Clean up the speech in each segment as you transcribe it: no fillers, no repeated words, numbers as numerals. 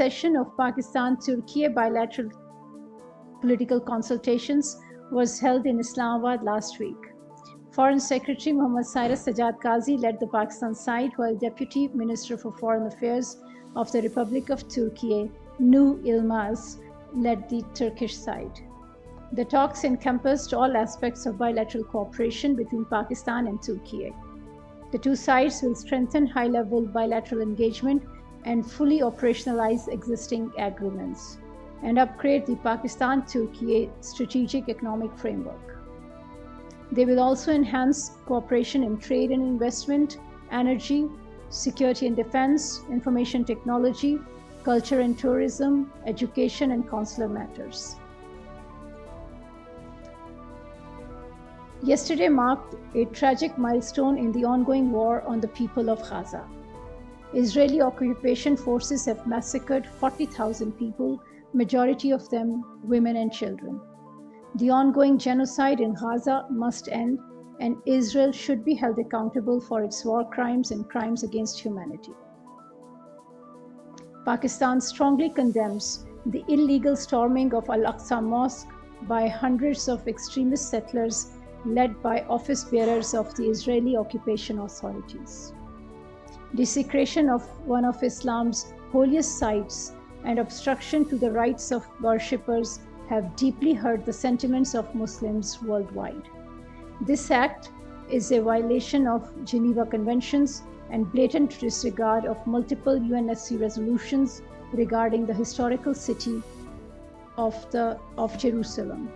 session of Pakistan-Turkey bilateral political consultations was held in Islamabad last week. Foreign Secretary Mohammad Cyrus Sajjad Qazi led the Pakistan side, while Deputy Minister for Foreign Affairs of the Republic of Turkey, Nuh Yilmaz, led the Turkish side. The talks encompassed all aspects of bilateral cooperation between Pakistan and Turkey. The two sides will strengthen high-level bilateral engagement and fully operationalize existing agreements and upgrade the Pakistan-Turkey strategic economic framework. They will also enhance cooperation in trade and investment, energy, security and defense, information technology, culture and tourism, education, and consular matters. Yesterday marked a tragic milestone in the ongoing war on the people of Gaza. Israeli occupation forces have massacred 40,000 people, majority of them women and children. The ongoing genocide in Gaza must end, and Israel should be held accountable for its war crimes and crimes against humanity. Pakistan strongly condemns the illegal storming of Al-Aqsa Mosque by hundreds of extremist settlers led by office bearers of the Israeli occupation authorities. Desecration of one of Islam's holiest sites and obstruction to the rights of worshippers have deeply hurt the sentiments of Muslims worldwide. This act is a violation of Geneva Conventions and blatant disregard of multiple UNSC resolutions regarding the historical city of Jerusalem.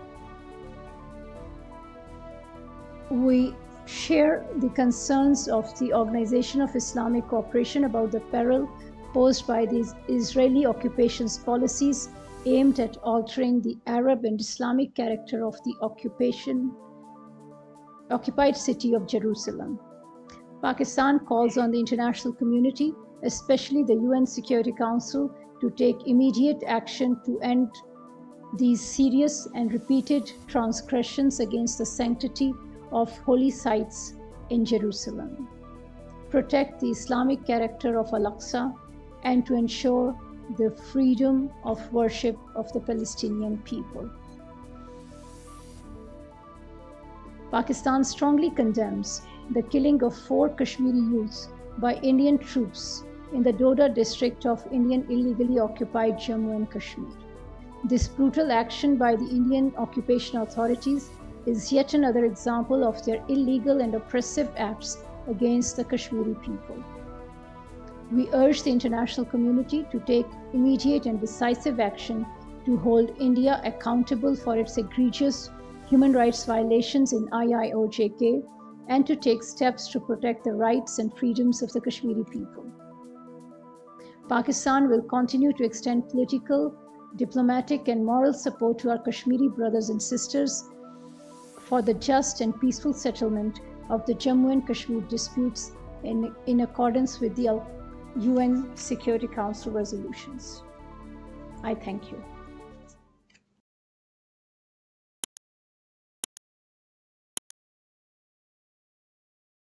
We share the concerns of the Organization of Islamic Cooperation about the peril posed by these Israeli occupation's policies aimed at altering the Arab and Islamic character of the occupied city of Jerusalem. Pakistan calls on the international community, especially the UN Security Council, to take immediate action to end these serious and repeated transgressions against the sanctity of holy sites in Jerusalem, protect the Islamic character of Al-Aqsa, and to ensure the freedom of worship of the Palestinian people. Pakistan strongly condemns the killing of 4 Kashmiri youths by Indian troops in the Doda district of Indian illegally occupied Jammu and Kashmir. This brutal action by the Indian occupation authorities is yet another example of their illegal and oppressive acts against the Kashmiri people. We urge the international community to take immediate and decisive action to hold India accountable for its egregious human rights violations in IIOJK and to take steps to protect the rights and freedoms of the Kashmiri people. Pakistan will continue to extend political, diplomatic, and moral support to our Kashmiri brothers and sisters for the just and peaceful settlement of the Jammu and Kashmir disputes in accordance with the UN Security Council resolutions. I thank you.